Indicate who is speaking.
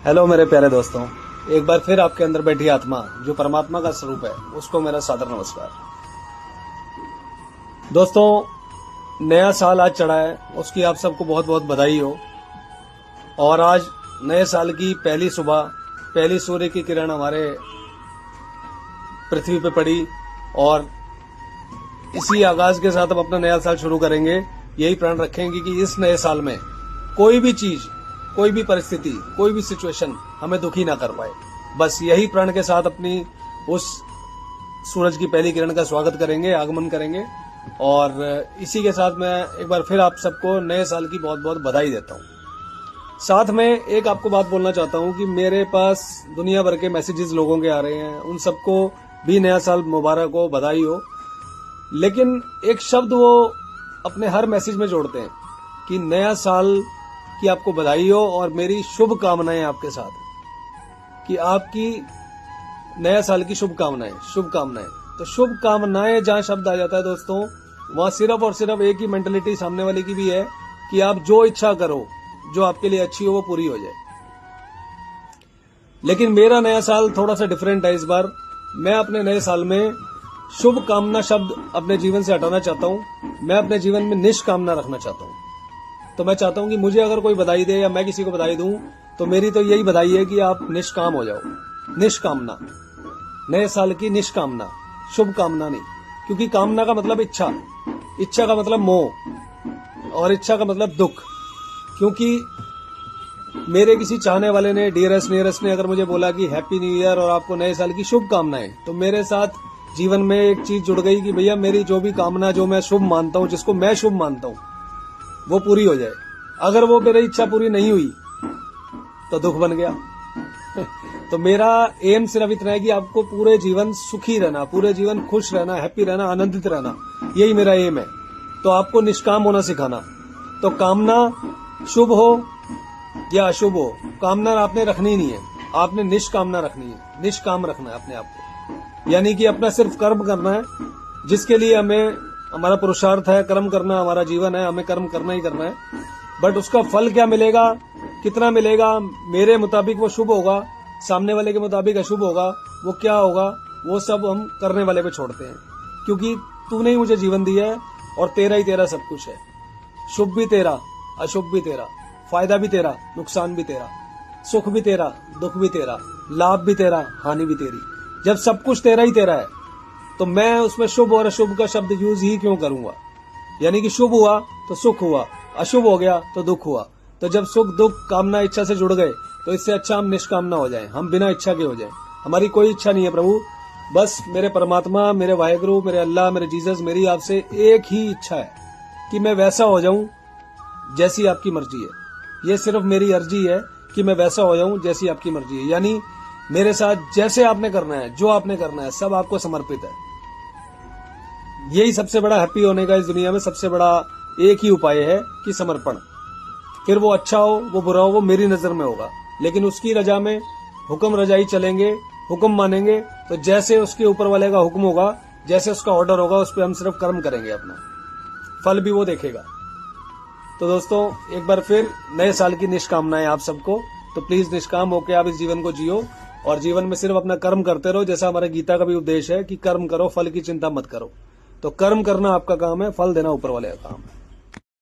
Speaker 1: Hello मेरे प्यारे दोस्तों, एक बार फिर आपके अंदर बैठी आत्मा जो परमात्मा का स्वरूप है उसको मेरा सादर नमस्कार। दोस्तों, नया साल आज चढ़ा है, उसकी आप सबको बहुत बहुत बधाई हो। और आज नए साल की पहली सुबह, पहली सूर्य की किरण हमारे पृथ्वी पे पड़ी और इसी आगाज के साथ हम अपना नया साल शुरू करेंगे। यही प्रण रखेंगे कि इस नए साल में कोई भी चीज, कोई भी परिस्थिति, कोई भी सिचुएशन हमें दुखी ना कर पाए। बस यही प्रण के साथ अपनी उस सूरज की पहली किरण का स्वागत करेंगे, आगमन करेंगे। और इसी के साथ मैं एक बार फिर आप सबको नए साल की बहुत बहुत बधाई देता हूं। साथ में एक आपको बात बोलना चाहता हूं कि मेरे पास दुनिया भर के मैसेजेस लोगों के आ रहे हैं, उन सबको भी नया साल मुबारक हो, बधाई हो। लेकिन एक शब्द वो अपने हर मैसेज में जोड़ते हैं कि नया साल की आपको बधाई हो और मेरी शुभकामनाएं आपके साथ, कि आपकी नया साल की शुभकामनाएं। तो शुभकामनाएं जहां शब्द आ जाता है दोस्तों, वहां सिर्फ और सिर्फ एक ही मेंटलिटी सामने वाले की भी है कि आप जो इच्छा करो, जो आपके लिए अच्छी हो, वो पूरी हो जाए। लेकिन मेरा नया साल थोड़ा सा डिफरेंट है इस बार। मैं अपने नए साल में शुभकामना शब्द अपने जीवन से हटाना चाहता हूं। मैं अपने जीवन में निष्कामना रखना चाहता हूं। तो मैं चाहता हूं कि मुझे अगर कोई बधाई दे या मैं किसी को बधाई दूं, तो मेरी तो यही बधाई है कि आप निष्काम हो जाओ। निष्कामना, नए साल की निष्कामना, शुभकामना नहीं। क्योंकि कामना का मतलब इच्छा, इच्छा का मतलब मोह, और इच्छा का मतलब दुख। क्योंकि मेरे किसी चाहने वाले ने, डियरेस्ट नियरेस्ट ने अगर मुझे बोला कि हैप्पी न्यू ईयर और आपको नए साल की शुभकामनाएं, तो मेरे साथ जीवन में एक चीज जुड़ गई कि भैया मेरी जो भी कामना, जो मैं शुभ मानता हूं, जिसको मैं शुभ मानता हूं, वो पूरी हो जाए। अगर वो मेरी इच्छा पूरी नहीं हुई तो दुख बन गया। तो मेरा एम सिर्फ इतना है कि आपको पूरे जीवन सुखी रहना, पूरे जीवन खुश रहना, हैप्पी रहना, आनंदित रहना, यही मेरा एम है। तो आपको निष्काम होना सिखाना। तो कामना शुभ हो या अशुभ हो, कामना आपने रखनी नहीं है, आपने निष्कामना रखनी है। निष्काम रखना है अपने आप को, यानी कि अपना सिर्फ कर्म करना है, जिसके लिए हमें, हमारा पुरुषार्थ है, कर्म करना हमारा जीवन है, हमें कर्म करना ही करना है। बट उसका फल क्या मिलेगा, कितना मिलेगा, मेरे मुताबिक वो शुभ होगा, सामने वाले के मुताबिक अशुभ होगा, वो क्या होगा, वो सब हम करने वाले पे छोड़ते हैं। क्योंकि तूने ही मुझे जीवन दिया है और तेरा ही तेरा सब कुछ है। शुभ भी तेरा, अशुभ भी तेरा, फायदा भी तेरा, नुकसान भी तेरा, सुख भी तेरा, दुख भी तेरा, लाभ भी तेरा, हानि भी तेरी। जब सब कुछ तेरा ही तेरा है, तो मैं उसमें शुभ और अशुभ का शब्द यूज ही क्यों करूंगा। यानी कि शुभ हुआ तो सुख हुआ, अशुभ हो गया तो दुख हुआ। तो जब सुख दुख कामना इच्छा से जुड़ गए, तो इससे अच्छा हम निष्कामना हो जाएं, हम बिना इच्छा के हो जाएं। हमारी कोई इच्छा नहीं है प्रभु, बस मेरे परमात्मा, मेरे वाहेगुरु, मेरे अल्लाह, मेरे जीसस, मेरी आपसे एक ही इच्छा है कि मैं वैसा हो जाऊं जैसी आपकी मर्जी है। ये सिर्फ मेरी अर्जी है कि मैं वैसा हो जाऊं जैसी आपकी मर्जी है। यानी मेरे साथ जैसे आपने करना है, जो आपने करना है, सब आपको समर्पित है। यही सबसे बड़ा हैप्पी होने का इस दुनिया में सबसे बड़ा एक ही उपाय है कि समर्पण। फिर वो अच्छा हो, वो बुरा हो, वो मेरी नजर में होगा, लेकिन उसकी रजा में हुक्म रजाई चलेंगे, हुक्म मानेंगे। तो जैसे उसके ऊपर वाले का हुक्म होगा, जैसे उसका ऑर्डर होगा, उस पर हम सिर्फ कर्म करेंगे, अपना फल भी वो देखेगा। तो दोस्तों, एक बार फिर नए साल की निष्कामनाएं आप सबको। तो प्लीज निष्काम होकर आप इस जीवन को जियो और जीवन में सिर्फ अपना कर्म करते रहो। जैसा हमारा गीता का भी उद्देश्य है कि कर्म करो, फल की चिंता मत करो। तो कर्म करना आपका काम है, फल देना ऊपर वाले का काम है।